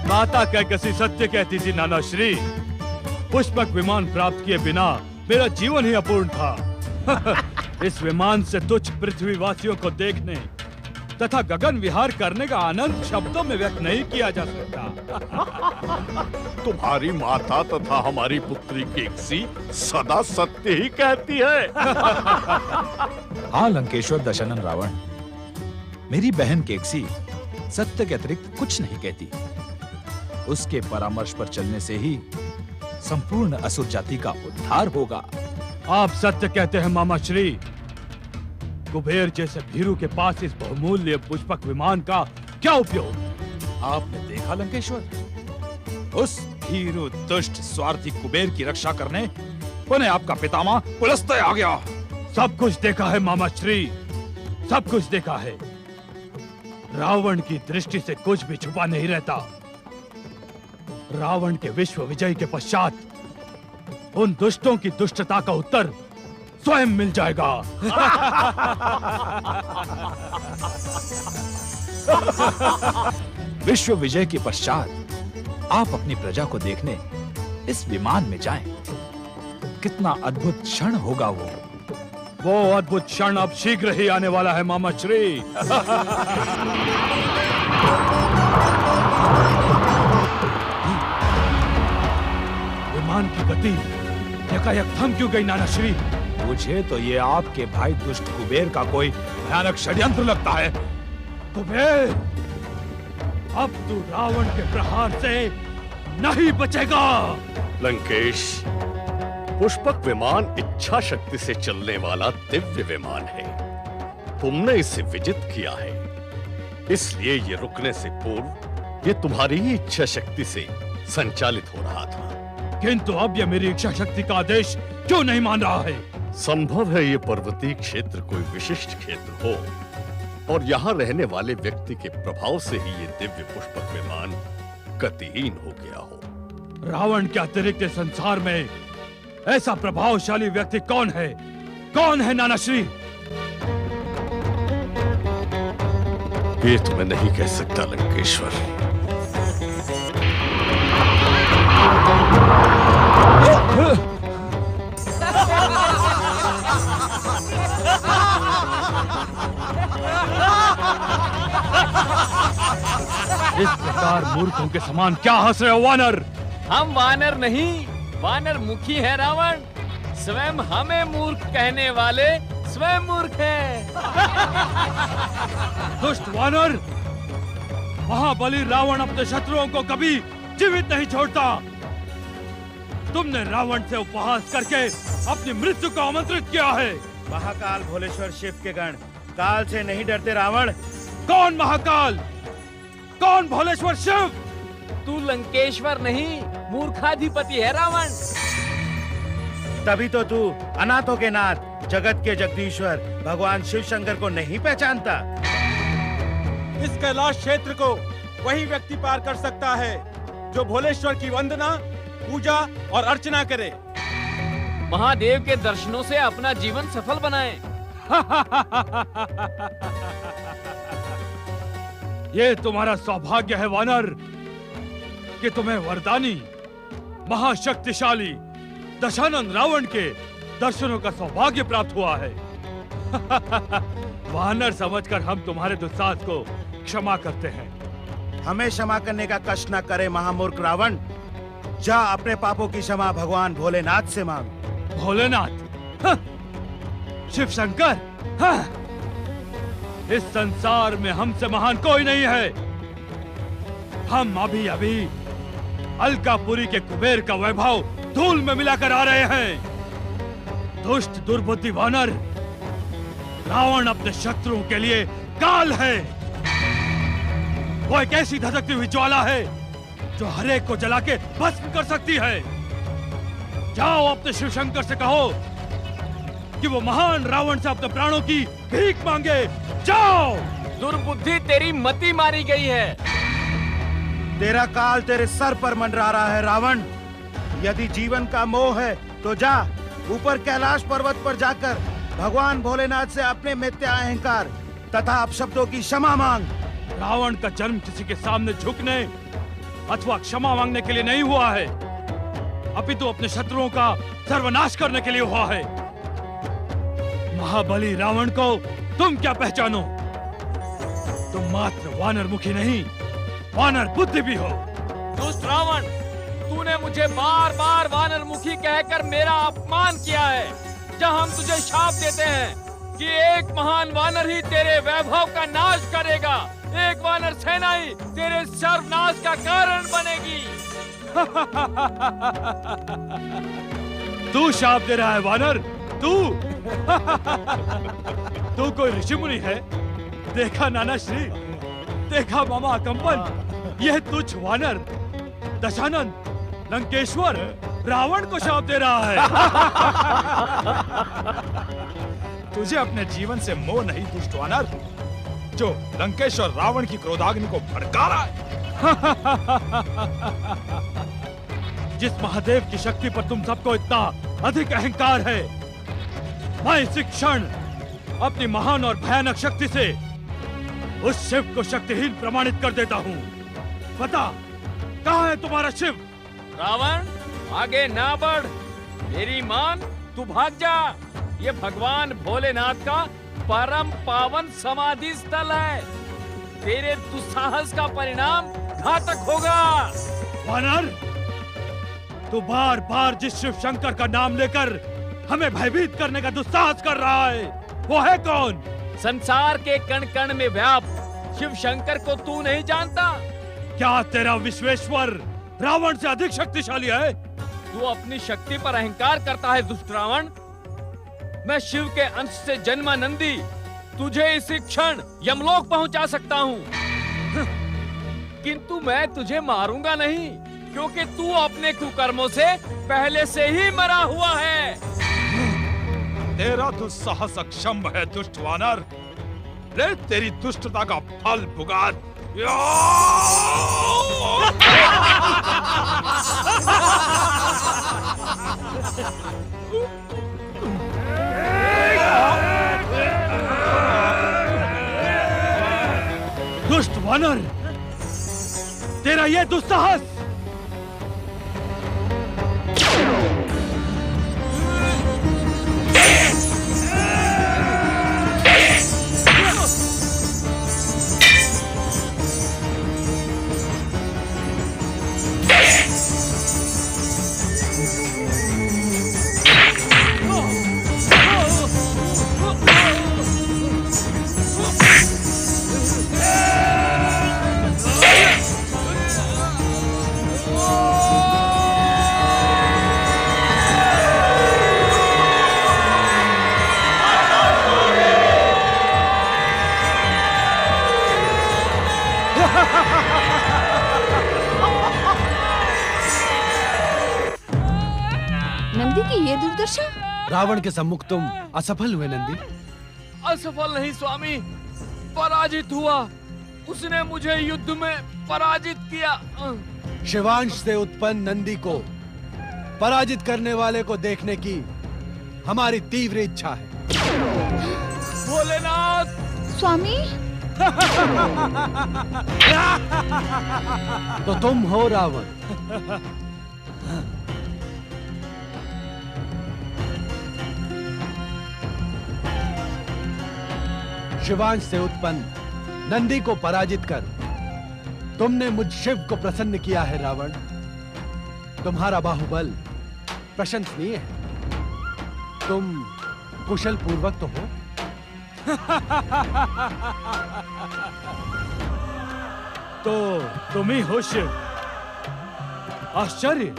माता कैकसी सत्य कहती थी नाना श्री, पुष्पक विमान प्राप्त किए बिना मेरा जीवन ही अपूर्ण था। इस विमान से तुच्छ पृथ्वीवासियों को देखने तथा गगन विहार करने का आनंद शब्दों में व्यक्त नहीं किया जा सकता। तुम्हारी माता तथा हमारी पुत्री केकसी सदा सत्य ही कहती है। हाँ लंकेश्वर दशानन रावण, मेरी बहन केकसी सत्य के अतिरिक्त कुछ नहीं कहती। उसके परामर्श पर चलने से ही संपूर्ण असुर जाति का उद्धार होगा। आप सत्य कहते हैं मामा श्री। कुबेर जैसे भीरू के पास इस बहुमूल्य पुष्पक विमान का क्या उपयोग? आपने देखा लंकेश्वर, उस भीरू दुष्ट स्वार्थी कुबेर की रक्षा करने उन्हें आपका पितामह पुलस्त्य आ गया। सब कुछ देखा है मामा श्री, सब कुछ देखा है। रावण की दृष्टि से कुछ भी छुपा नहीं रहता। रावण के विश्व विजय के पश्चात उन दुष्टों की दुष्टता का उत्तर स्वयं मिल जाएगा। विश्व विजय के पश्चात आप अपनी प्रजा को देखने इस विमान में जाएं। कितना अद्भुत क्षण होगा वो अद्भुत क्षण अब शीघ्र ही आने वाला है मामा श्री। विमान की गति यकायक थम क्यों गई नाना श्री? मुझे तो ये आपके भाई दुष्ट कुबेर का कोई भयानक षड्यंत्र लगता है। कुबेर, अब तू रावण के प्रहार से नहीं बचेगा। लंकेश, पुष्पक विमान इच्छा शक्ति से चलने वाला दिव्य विमान है। तुमने इसे विजित किया है, इसलिए ये रुकने से पूर्व ये तुम्हारी ही इच्छा शक्ति से संचालित हो रहा था। किंतु अब यह मेरी इच्छा शक्ति का आदेश क्यों नहीं मान रहा है? संभव है ये पर्वतीय क्षेत्र कोई विशिष्ट क्षेत्र हो और यहाँ रहने वाले व्यक्ति के प्रभाव से ही ये दिव्य पुष्पक विमान गतिहीन हो गया हो। रावण के अतिरिक्त संसार में ऐसा प्रभावशाली व्यक्ति कौन है? कौन है नाना श्री? ये तो मैं नहीं कह सकता लंकेश्वर। इस प्रकार मूर्खों के समान क्या हंस रहे हो वानर? हम वानर नहीं, वानर मुखी है रावण। स्वयं हमें मूर्ख कहने वाले स्वयं मूर्ख हैं। दुष्ट वानर, महाबली रावण अपने शत्रुओं को कभी जीवित नहीं छोड़ता। तुमने रावण से उपहास करके अपनी मृत्यु को आमंत्रित किया है। महाकाल भोलेश्वर शिव के गण काल से नहीं डरते रावण। कौन महाकाल? कौन भोलेश्वर शिव? तू लंकेश्वर नहीं, मूर्खाधिपति है रावण। तभी तो तू अनाथों के नाथ, जगत के जगदीश्वर भगवान शिव शंकर को नहीं पहचानता। इस कैलाश क्षेत्र को वही व्यक्ति पार कर सकता है जो भोलेश्वर की वंदना, पूजा और अर्चना करे। महादेव के दर्शनों से अपना जीवन सफल बनाएं। ये तुम्हारा सौभाग्य है वानर कि तुम्हें वरदानी महाशक्तिशाली दशानन रावण के दर्शनों का सौभाग्य प्राप्त हुआ है। वानर समझकर हम तुम्हारे दुस्साहस को क्षमा करते हैं। हमें क्षमा करने का कष्ट न करे महामूर्ख रावण। जा अपने पापों की क्षमा भगवान भोलेनाथ से मांग। भोलेनाथ? हाँ। शिव शंकर? हाँ। इस संसार में हमसे महान कोई नहीं है। हम अभी अभी अलकापुरी के कुबेर का वैभव धूल में मिलाकर आ रहे हैं। दुष्ट दुर्बुद्धि वानर, रावण अपने शत्रुओं के लिए काल है। वो एक ऐसी धधकती हुई ज्वाला है जो हरेक को जला के भस्म कर सकती है। जाओ अपने शिव शंकर से कहो कि वो महान रावण से अपने प्राणों की भीख मांगे। जाओ। दुर्बुद्धि, तेरी मति मारी गई है। तेरा काल तेरे सर पर मंडरा रहा है रावण। यदि जीवन का मोह है तो जा ऊपर कैलाश पर्वत पर जाकर भगवान भोलेनाथ से अपने मिथ्या अहंकार तथा अपशब्दों की क्षमा मांग। रावण का जन्म किसी के सामने झुकने अथवा क्षमा मांगने के लिए नहीं हुआ है, अपितु अपने शत्रुओं का सर्वनाश करने के लिए हुआ है। महाबली रावण को तुम क्या पहचानो? तुम मात्र वानर मुखी नहीं, वानर बुद्धि भी हो। दुष्ट रावण, तूने मुझे बार बार वानर मुखी कहकर मेरा अपमान किया है। जब हम तुझे शाप देते हैं कि एक महान वानर ही तेरे वैभव का नाश करेगा, एक वानर सेना ही तेरे सर्वनाश का कारण बनेगी। तू शाप दे रहा है वानर, तू? तू कोई ऋषि मुनि है? देखा नाना श्री, देखा मामा कंपन, यह तुच्छ वानर दशानन लंकेश्वर रावण को शाप दे रहा है। तुझे अपने जीवन से मोह नहीं दुष्ट वानर, जो लंकेश और रावण की क्रोधाग्नि को भड़का रहा है। जिस महादेव की शक्ति पर तुम सबको इतना अधिक अहंकार है, मैं इसी क्षण अपनी महान और भयानक शक्ति से उस शिव को शक्तिहीन प्रमाणित कर देता हूँ। बता, कहाँ है तुम्हारा शिव? रावण, आगे ना बढ़, मेरी मान, तू भाग जा। ये भगवान भोलेनाथ का परम पावन समाधि स्थल है। तेरे दुस्साहस का परिणाम घातक होगा। वानर, तू बार बार जिस शिव शंकर का नाम लेकर हमें भयभीत करने का दुस्साहस कर रहा है, वो है कौन? संसार के कण कण में व्याप्त शिव शंकर को तू नहीं जानता? क्या तेरा विश्वेश्वर रावण से अधिक शक्तिशाली है? तू अपनी शक्ति पर अहंकार करता है दुष्ट रावण। मैं शिव के अंश से जन्मा नंदी तुझे इसी क्षण यमलोक पहुंचा सकता हूँ, किंतु मैं तुझे मारूंगा नहीं, क्योंकि तू अपने कुकर्मों से पहले से ही मरा हुआ है। तेरा दुस्साहस अक्षम है दुष्ट वानर, ले तेरी दुष्टता का फल भुगत। दुष्ट वानर, तेरा ये दुस्साहस नंदी की ये दुर्दशा। रावण के सम्मुख तुम असफल हुए नंदी। असफल नहीं स्वामी, पराजित हुआ। उसने मुझे युद्ध में पराजित किया। शिवांश से उत्पन्न नंदी को पराजित करने वाले को देखने की हमारी तीव्र इच्छा है। भोलेनाथ! स्वामी, तो तुम हो रावण। शिवांश से उत्पन्न नंदी को पराजित कर तुमने मुझ शिव को प्रसन्न किया है रावण। तुम्हारा बाहुबल प्रशंसनीय है। तुम कुशल पूर्वक तो हो। तो तुम ही हो शिव। आश्चर्य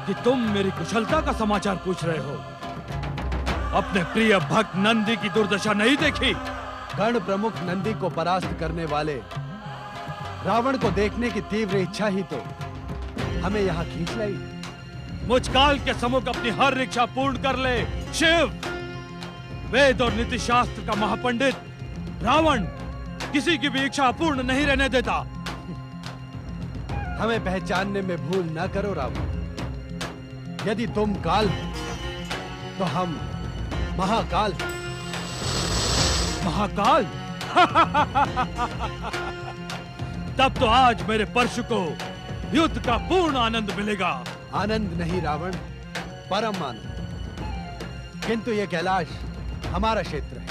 कि तुम मेरी कुशलता का समाचार पूछ रहे हो। अपने प्रिय भक्त नंदी की दुर्दशा नहीं देखी? गण प्रमुख नंदी को परास्त करने वाले रावण को देखने की तीव्र इच्छा ही तो हमें यहाँ खींच लाई। मुझ काल के सम्मुख अपनी हर इच्छा पूर्ण कर ले शिव। वेद और नीति शास्त्र का महापंडित रावण किसी की भी इच्छा पूर्ण नहीं रहने देता। हमें पहचानने में भूल न करो रावण। यदि तुम काल हो तो हम महाकाल। महाकाल? तब तो आज मेरे परशु को युद्ध का पूर्ण आनंद मिलेगा। आनंद नहीं रावण, परम आनंद। किंतु ये कैलाश हमारा क्षेत्र है,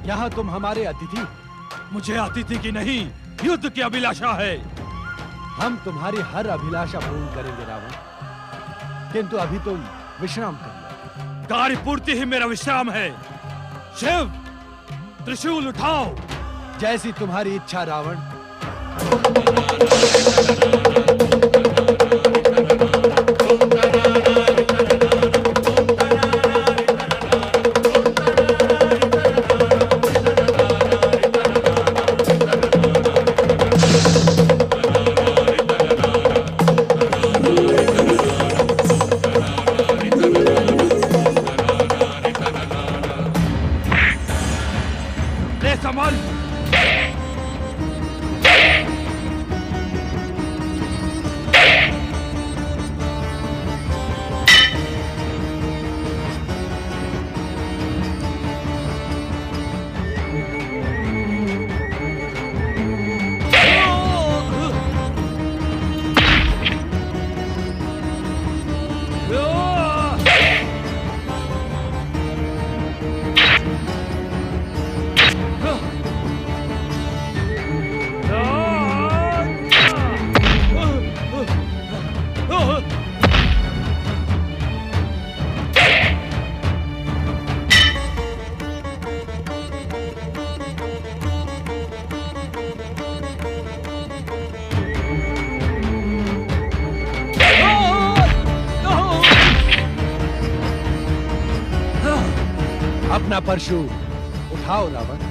यहाँ तुम हमारे अतिथि। मुझे अतिथि की नहीं, युद्ध की अभिलाषा है। हम तुम्हारी हर अभिलाषा पूर्ण करेंगे रावण, किंतु अभी तुम विश्राम कर लो। कार्य पूर्ति ही मेरा विश्राम है। शिव, त्रिशूल उठाओ। जैसी तुम्हारी इच्छा रावण। अपना परशु उठाओ रावण।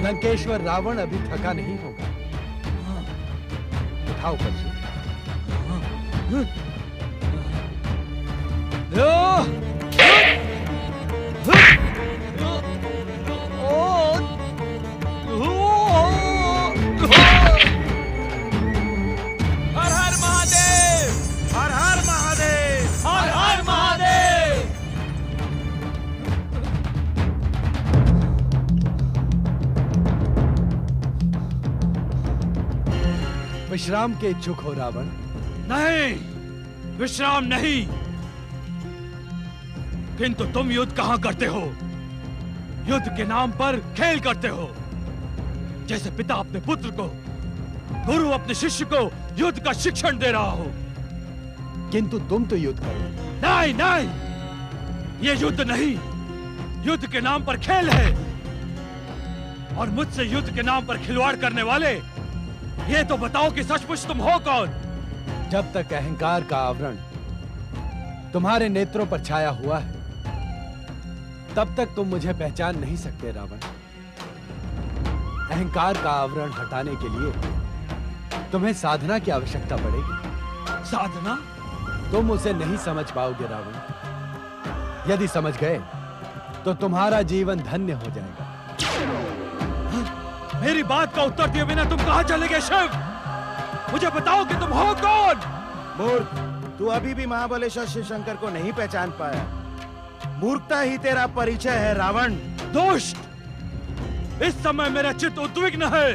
लंकेश्वर रावण अभी थका नहीं होगा। उठाओ परशु। हर हर महादेव, हर हर महादेव, हर हर महादेव। विश्राम के इच्छुक हो रावण? नहीं, विश्राम नहीं। किंतु तुम युद्ध कहां करते हो? युद्ध के नाम पर खेल करते हो। जैसे पिता अपने पुत्र को, गुरु अपने शिष्य को युद्ध का शिक्षण दे रहा हो। किंतु तुम तो युद्ध करो। नहीं नहीं, ये युद्ध नहीं, युद्ध के नाम पर खेल है। और मुझसे युद्ध के नाम पर खिलवाड़ करने वाले, ये तो बताओ कि सचमुच तुम हो कौन? जब तक अहंकार का आवरण तुम्हारे नेत्रों पर छाया हुआ है, तब तक तुम मुझे पहचान नहीं सकते रावण। अहंकार का आवरण हटाने के लिए तुम्हें साधना की आवश्यकता पड़ेगी। साधना? तुम उसे नहीं समझ पाओगे रावण। यदि समझ गए तो तुम्हारा जीवन धन्य हो जाएगा। मेरी बात का उत्तर दिए बिना तुम कहां चले गए शिव? मुझे बताओ कि तुम हो कौन? मूर्ख, तू अभी भी महाबलेश्वर शिव शंकर को नहीं पहचान पाया। मूर्खता ही तेरा परिचय है रावण। दुष्ट, इस समय मेरा चित्त उद्विग्न है।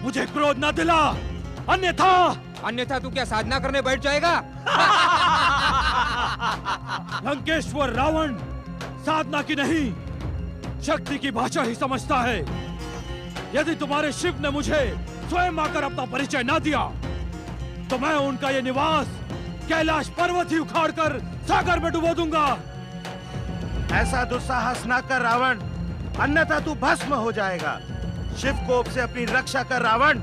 मुझे क्रोध न दिला, अन्यथा तू क्या साधना करने बैठ जाएगा? लंकेश्वर रावण साधना की नहीं, शक्ति की भाषा ही समझता है। यदि तुम्हारे शिव ने मुझे स्वयं आकर अपना परिचय ना दिया, तो मैं उनका ये निवास कैलाश पर्वत ही उखाड़कर सागर में डुबो दूंगा। ऐसा दुस्साहस ना कर रावण, अन्यथा तू भस्म हो जाएगा। शिव कोप से अपनी रक्षा कर रावण।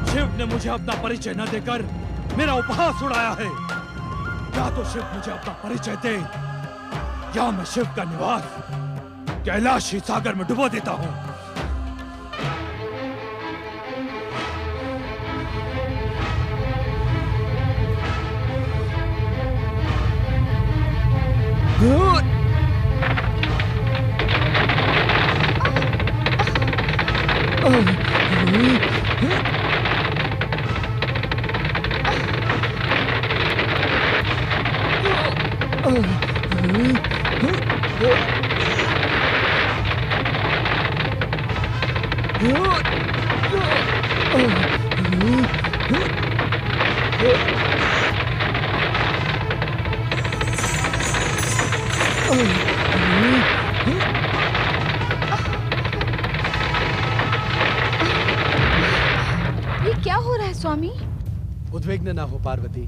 शिव ने मुझे अपना परिचय न देकर मेरा उपहास उड़ाया है। या तो शिव मुझे अपना परिचय दे, या मैं शिव का निवास कैलाश ही सागर में डुबो देता हूं। ये क्या हो रहा है स्वामी? उद्विग्न ना हो पार्वती।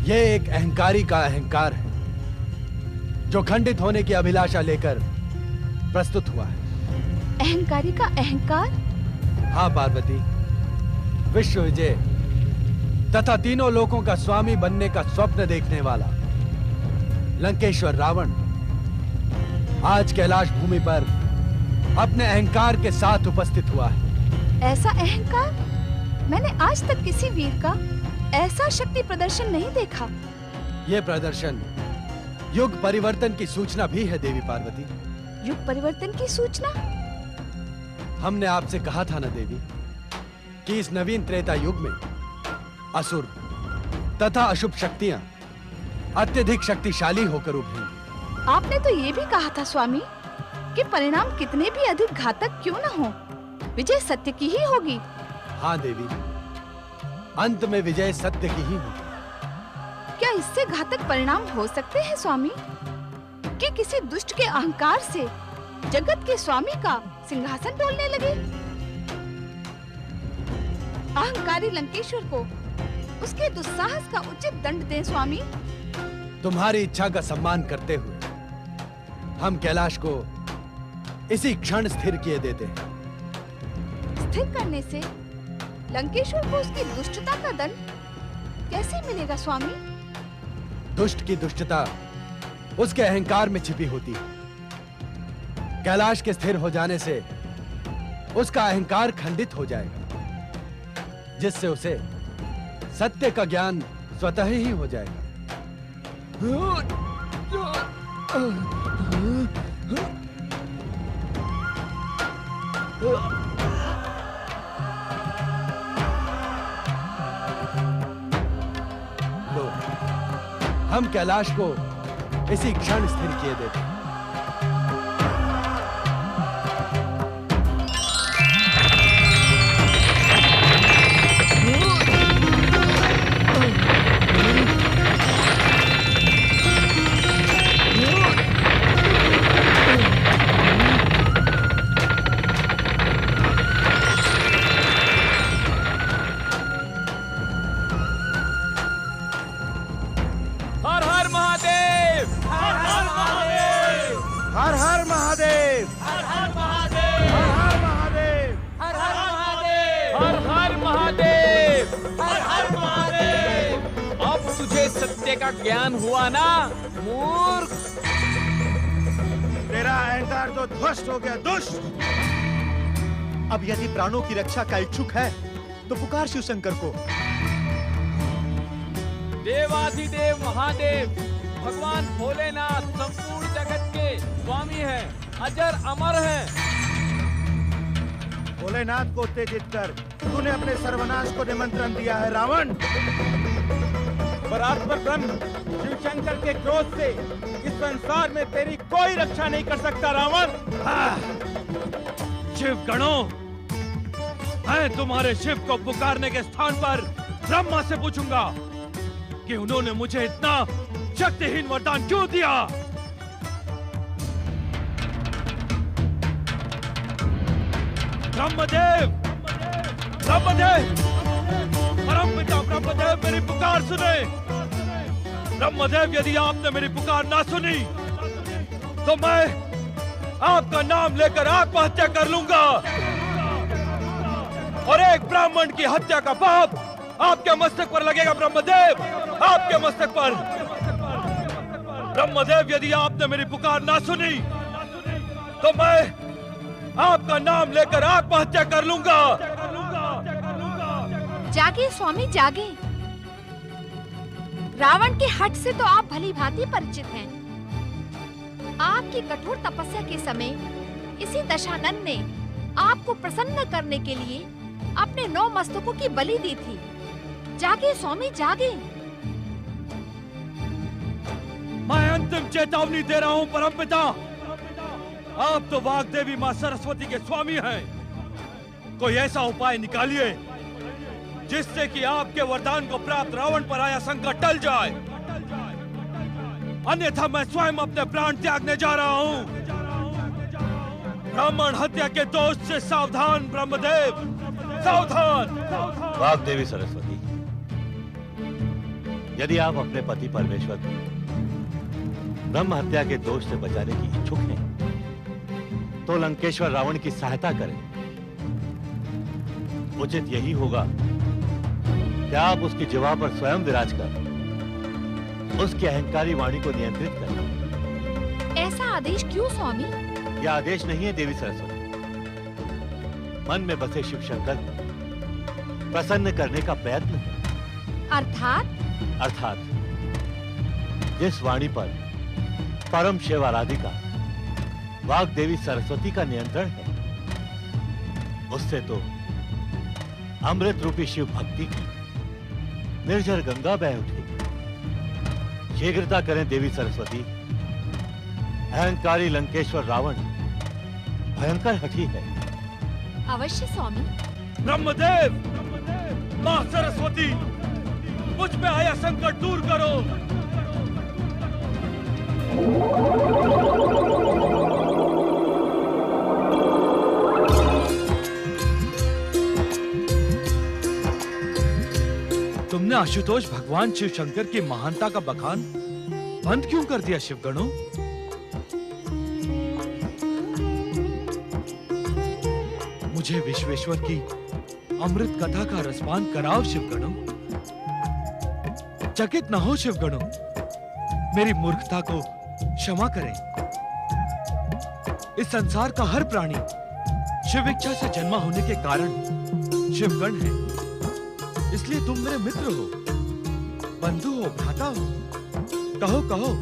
यह एक अहंकारी का अहंकार है जो खंडित होने की अभिलाषा लेकर प्रस्तुत हुआ है। अहंकारी का अहंकार? हाँ पार्वती, विश्व विजय तथा तीनों लोकों का स्वामी बनने का स्वप्न देखने वाला लंकेश्वर रावण आज कैलाश भूमि पर अपने अहंकार के साथ उपस्थित हुआ है। ऐसा अहंकार मैंने आज तक किसी वीर का ऐसा शक्ति प्रदर्शन नहीं देखा। यह प्रदर्शन युग परिवर्तन की सूचना भी है देवी पार्वती। युग परिवर्तन की सूचना? हमने आपसे कहा था ना देवी कि इस नवीन त्रेता युग में असुर तथा अशुभ शक्तियां अत्यधिक शक्तिशाली होकर उभरेंगी। आपने तो ये भी कहा था स्वामी कि परिणाम कितने भी अधिक घातक क्यों न हो, विजय सत्य की ही होगी। हाँ देवी, अंत में विजय सत्य की ही होगी। क्या इससे घातक परिणाम हो सकते हैं स्वामी कि किसी दुष्ट के अहंकार से जगत के स्वामी का सिंहासन डोलने लगे? अहंकारी लंकेश्वर को उसके दुस्साहस का उचित दंड दें स्वामी। तुम्हारी इच्छा का सम्मान करते हुए हम कैलाश को इसी क्षण स्थिर किए देते हैं। स्थिर करने से लंकेश्वर को उसकी दुष्टता का दंड कैसे मिलेगा स्वामी? दुष्ट की दुष्टता उसके अहंकार में छिपी होती है। कैलाश के स्थिर हो जाने से उसका अहंकार खंडित हो जाएगा, जिससे उसे सत्य का ज्ञान स्वतः ही हो जाएगा। लो, हम कैलाश को इसी क्षण स्थिर किए देते हैं। का ज्ञान हुआ ना मूर्ख? तेरा अहंकार तो ध्वस्त हो गया, दुष्ट। अब यदि प्राणों की रक्षा का इच्छुक है तो पुकार शिव शंकर को। देवाधिदेव महादेव भगवान भोलेनाथ संपूर्ण जगत के स्वामी हैं, अजर अमर हैं। भोलेनाथ को उत्तेजित कर तूने अपने सर्वनाश को निमंत्रण दिया है रावण। परात्पर ब्रह्म शिव शंकर के क्रोध से इस संसार में तेरी कोई रक्षा नहीं कर सकता रावण। शिव गणों, मैं तुम्हारे शिव को पुकारने के स्थान पर ब्रह्मा से पूछूंगा कि उन्होंने मुझे इतना शक्तिहीन वरदान क्यों दिया। ब्रह्मदेव, ब्रह्मदेव, परमपिता ब्रह्मदेव, मेरी पुकार सुने। ब्रह्मदेव, यदि आपने मेरी पुकार ना सुनी तो मैं आपका नाम लेकर आत्महत्या कर लूंगा और एक ब्राह्मण की हत्या का पाप आपके मस्तक पर लगेगा। ब्रह्मदेव, आपके मस्तक पर। ब्रह्मदेव, यदि आपने मेरी पुकार ना सुनी तो मैं आपका नाम लेकर आत्महत्या कर लूंगा। जागे स्वामी जागे। रावण के हठ से तो आप भली भांति परिचित हैं। आपकी कठोर तपस्या के समय इसी दशानन ने आपको प्रसन्न करने के लिए अपने 9 मस्तकों की बलि दी थी। जागे स्वामी जागे। मैं अंतिम चेतावनी दे रहा हूँ परमपिता। आप तो वाग्देवी माँ सरस्वती के स्वामी हैं। कोई ऐसा उपाय निकालिए जिससे कि आपके वरदान को प्राप्त रावण पर आया संकट टल जाए, अन्यथा मैं स्वयं अपने प्राण त्यागने जा रहा हूँ। ब्राह्मण हत्या के दोष से सावधान ब्रह्मदेव, सावधान। वाग्देवी सरस्वती, यदि आप अपने पति परमेश्वर को ब्रह्म हत्या के दोष से बचाने की इच्छुक हैं, तो लंकेश्वर रावण की सहायता करें। उचित यही होगा कि आप उसकी जिह्वा पर स्वयं विराज कर उसकी अहंकारी वाणी को नियंत्रित करें। ऐसा आदेश क्यों स्वामी? यह आदेश नहीं है देवी सरस्वती, मन में बसे शिव शंकर को प्रसन्न करने का प्रयत्न है। अर्थात जिस वाणी पर परम शिव आराधिका वाग्देवी सरस्वती का नियंत्रण है, उससे तो अमृत रूपी शिव भक्ति की निर्जर गंगा बह उठेगी। शीघ्रता करें देवी सरस्वती। अहंकारी लंकेश्वर रावण भयंकर हठी है। अवश्य स्वामी। ब्रह्मदेव, माँ सरस्वती, मुझ पे आया संकट दूर करो। तुमने आशुतोष भगवान शिव शंकर की महानता का बखान बंद क्यों कर दिया शिवगणों? मुझे विश्वेश्वर की अमृत कथा का रसपान कराओ शिवगणों। चकित न हो शिवगणों, मेरी मूर्खता को क्षमा करें। इस संसार का हर प्राणी शिव इच्छा से जन्मा होने के कारण शिवगण है। इसलिए तुम मेरे मित्र हो, बंधु हो, भ्राता हो। कहो कहो,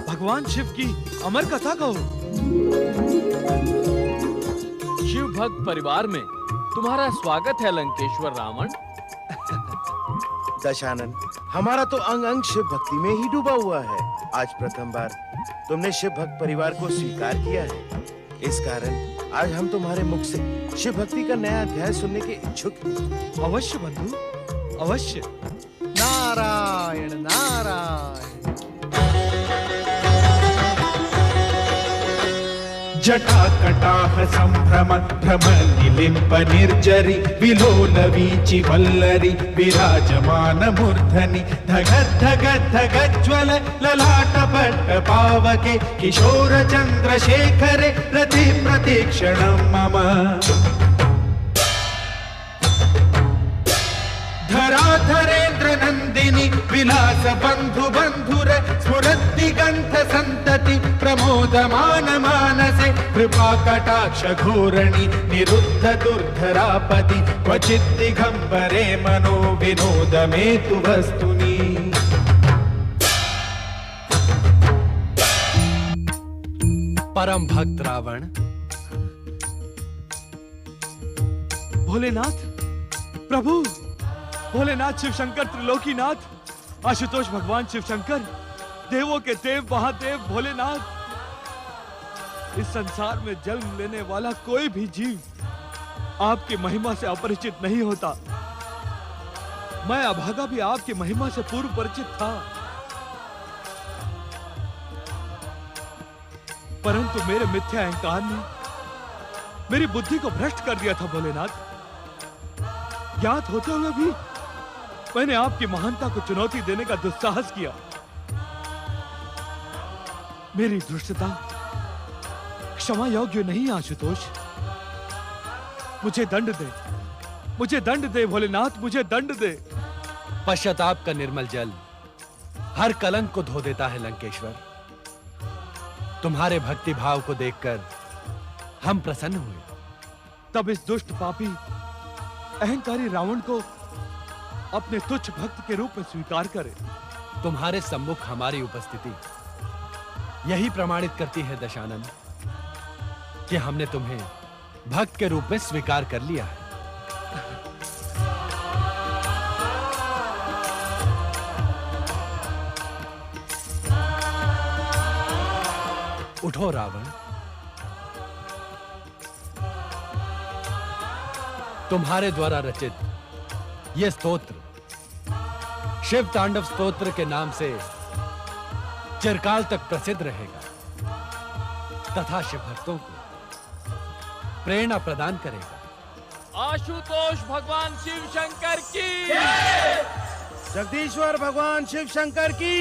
भगवान शिव की अमर कथा कहो। शिव भक्त परिवार में तुम्हारा स्वागत है लंकेश्वर रावण। दशानन, हमारा तो अंग अंग शिव भक्ति में ही डूबा हुआ है। आज प्रथम बार तुमने शिव भक्त परिवार को स्वीकार किया है। इस कारण आज हम तुम्हारे मुख से शिव भक्ति का नया अध्याय सुनने के इच्छुक हैं। अवश्य बंधु, अवश्य। नारायण नारायण। जटा कटाह संभ्रम भ्रम निलिम्प निर्जरी विलोल वीचि वल्लरी विराजमान मूर्धनि धगत् धगत् धगज्ज्वल ललाट पट्ट पावके किशोर चंद्रशेखरे रति प्रतीक्षणं मम। धराधरेन्द्र नंदिनी विलास बंधु बंधुर स्फुरद्दिगंध संतति प्रमोदमान मानसे कृपा कटाक्ष घोरणी निरुद्ध दुर्धरापति क्वचित् दिगंबरे मनो विनोद में तु वस्तुनि। परम भक्त रावण। भोलेनाथ, प्रभु भोलेनाथ, शिव शंकर, त्रिलोकीनाथ, आशुतोष भगवान शिव शंकर, देवों के देव महादेव भोलेनाथ। इस संसार में जन्म लेने वाला कोई भी जीव आपकी महिमा से अपरिचित नहीं होता। मैं अभागा भी आपकी महिमा से पूर्व परिचित था, परंतु मेरे मिथ्या अहंकार ने मेरी बुद्धि को भ्रष्ट कर दिया था भोलेनाथ। ज्ञात होते हुए भी मैंने आपकी महानता को चुनौती देने का दुस्साहस किया। मेरी दुष्टता क्षमा योग्य नहीं आशुतोष। मुझे दंड दे, मुझे दंड दे भोलेनाथ, मुझे दंड दे। पश्चाताप का निर्मल जल हर कलंक को धो देता है लंकेश्वर। तुम्हारे भक्ति भाव को देखकर हम प्रसन्न हुए। तब इस दुष्ट पापी अहंकारी रावण को अपने तुच्छ भक्त के रूप में स्वीकार करे। तुम्हारे सम्मुख हमारी उपस्थिति यही प्रमाणित करती है दशानन कि हमने तुम्हें भक्त के रूप में स्वीकार कर लिया है। उठो रावण, तुम्हारे द्वारा रचित यह स्तोत्र शिव तांडव स्तोत्र के नाम से चिरकाल तक प्रसिद्ध रहेगा तथा शिव भक्तों को प्रेरणा प्रदान करेगा। आशुतोष भगवान शिव शंकर की, जगदीश्वर भगवान शिव शंकर की।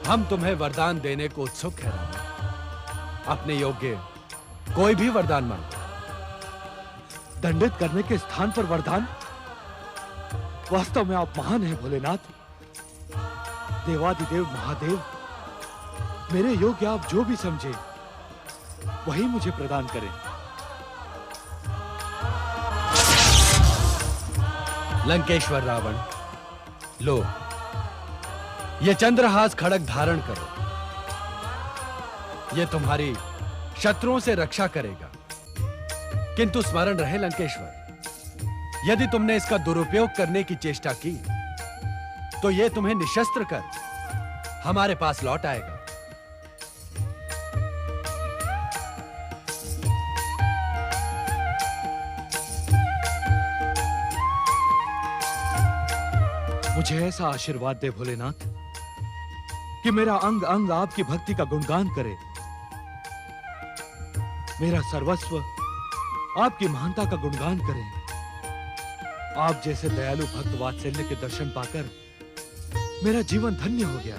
हम तुम्हें वरदान देने को उत्सुक है रावण। अपने योग्य कोई भी वरदान मांगो। दंडित करने के स्थान पर वरदान? वास्तव में आप महान हैं भोलेनाथ, देवादिदेव महादेव। मेरे योग्य आप जो भी समझे वही मुझे प्रदान करें। लंकेश्वर रावण, लो ये चंद्रहास खड़ग धारण करो। यह तुम्हारी शत्रुओं से रक्षा करेगा। किंतु स्मरण रहे लंकेश्वर, यदि तुमने इसका दुरुपयोग करने की चेष्टा की तो यह तुम्हें निशस्त्र कर हमारे पास लौट आएगा। मुझे ऐसा आशीर्वाद दे भोलेनाथ कि मेरा अंग अंग आपकी भक्ति का गुणगान करे। मेरा सर्वस्व आपकी महानता का गुणगान करे। आप जैसे दयालु भक्त वात्सल्य के दर्शन पाकर मेरा जीवन धन्य हो गया,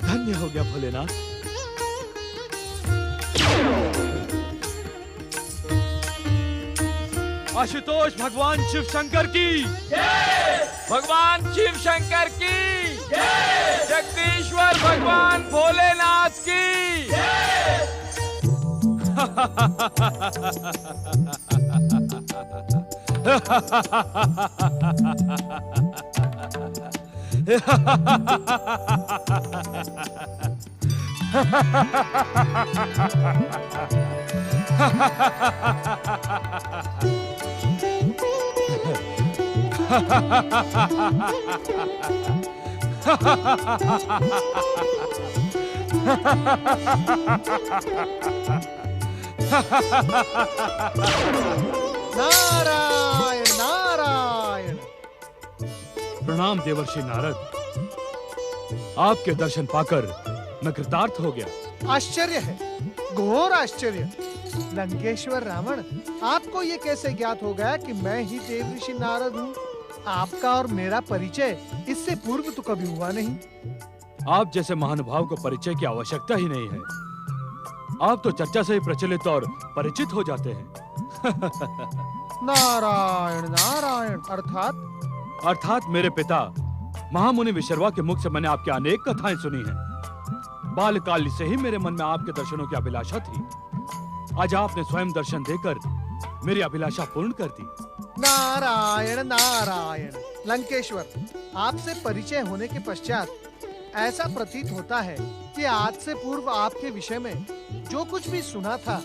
धन्य हो गया भोलेनाथ। आशुतोष भगवान शिव शंकर की, भगवान शिव शंकर की, जगदीश्वर भगवान भोलेनाथ की। नारायण नारायण। प्रणाम देवर्षि नारद, आपके दर्शन पाकर मैं कृतार्थ हो गया। आश्चर्य है, घोर आश्चर्य। लंकेश्वर रावण, आपको ये कैसे ज्ञात हो गया कि मैं ही देवर्षि नारद हूँ? आपका और मेरा परिचय इससे पूर्व तो कभी हुआ नहीं। आप जैसे महानुभाव को परिचय की आवश्यकता ही नहीं है। आप तो चर्चा से ही प्रचलित और परिचित हो जाते हैं। नारायण नारायण। अर्थात मेरे पिता महामुनि विशर्वा के मुख से मैंने आपकी अनेक कथाएं सुनी हैं। बालकाल से ही मेरे मन में आपके दर्शनों की अभिलाषा थी। आज आपने स्वयं दर्शन देकर मेरी अभिलाषा पूर्ण कर दी। नारायण नारायण। लंकेश्वर, आपसे परिचय होने के पश्चात ऐसा प्रतीत होता है कि आज से पूर्व आपके विषय में जो कुछ भी सुना था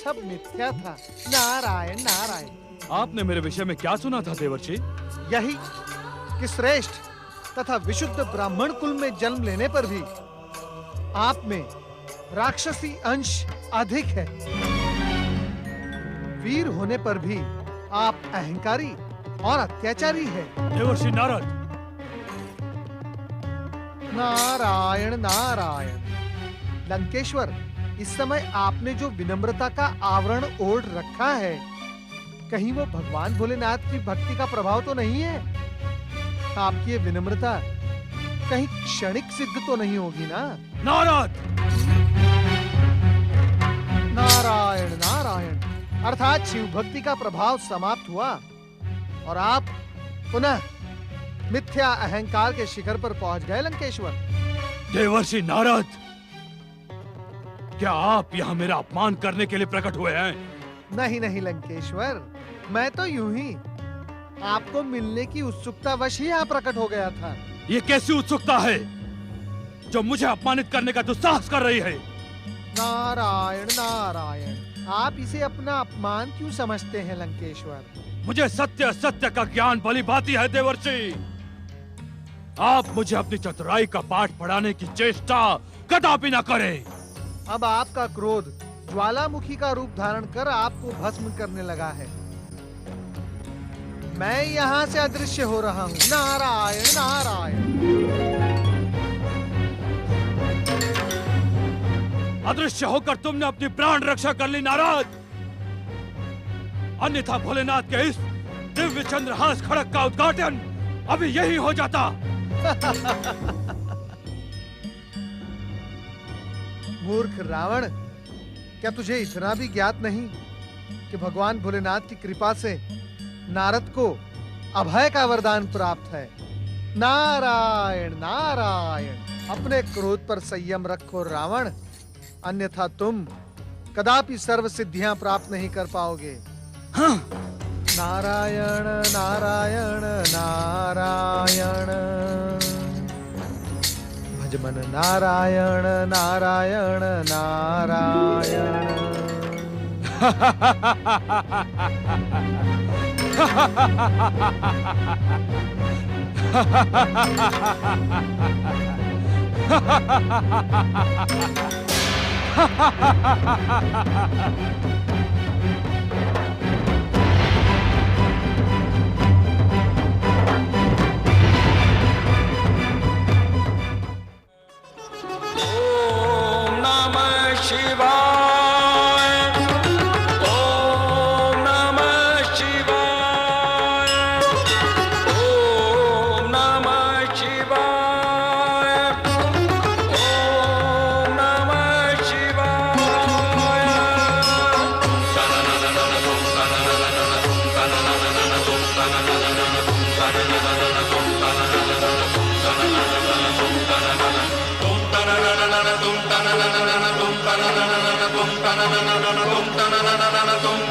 सब मिथ्या था। नारायण नारायण। आपने मेरे विषय में क्या सुना था देवर्षि? यही कि श्रेष्ठ तथा विशुद्ध ब्राह्मण कुल में जन्म लेने पर भी आप में राक्षसी अंश अधिक है। वीर होने पर भी आप अहंकारी और अत्याचारी है। देवर्षि नारद। नारायण नारायण। लंकेश्वर, इस समय आपने जो विनम्रता का आवरण ओढ़ रखा है, कहीं वो भगवान भोलेनाथ की भक्ति का प्रभाव तो नहीं है? आपकी ये विनम्रता कहीं क्षणिक सिद्ध तो नहीं होगी ना? नारद। नारायण नारायण। अर्थात शिव भक्ति का प्रभाव समाप्त हुआ और आप पुनः मिथ्या अहंकार के शिखर पर पहुंच गए लंकेश्वर। देवर्षि नारद, क्या आप यहाँ मेरा अपमान करने के लिए प्रकट हुए हैं? नहीं नहीं लंकेश्वर, मैं तो यूं ही आपको मिलने की उत्सुकता वश ही यहाँ प्रकट हो गया था। ये कैसी उत्सुकता है जो मुझे अपमानित करने का दुस्साहस कर रही है? नारायण नारायण, आप इसे अपना अपमान क्यों समझते हैं लंकेश्वर? मुझे सत्य सत्य का ज्ञान भली भांति है देवर्षि। आप मुझे अपनी चतुराई का पाठ पढ़ाने की चेष्टा कदापि न करें। अब आपका क्रोध ज्वालामुखी का रूप धारण कर आपको भस्म करने लगा है। मैं यहाँ से अदृश्य हो रहा हूँ। नारायण नारायण। अदृश्य होकर तुमने अपनी प्राण रक्षा कर ली नारद, अन्यथा भोलेनाथ के इस दिव्य चंद्रहास खड़क का उद्घाटन अभी यही हो जाता। मूर्ख रावण, क्या तुझे इतना भी ज्ञात नहीं कि भगवान भोलेनाथ की कृपा से नारद को अभय का वरदान प्राप्त है? नारायण नारायण। अपने क्रोध पर संयम रखो रावण, अन्यथा तुम कदापि सर्व सिद्धियां प्राप्त नहीं कर पाओगे। हाँ। नारायण नारायण नारायण, भजमन नारायण नारायण नारायण। tum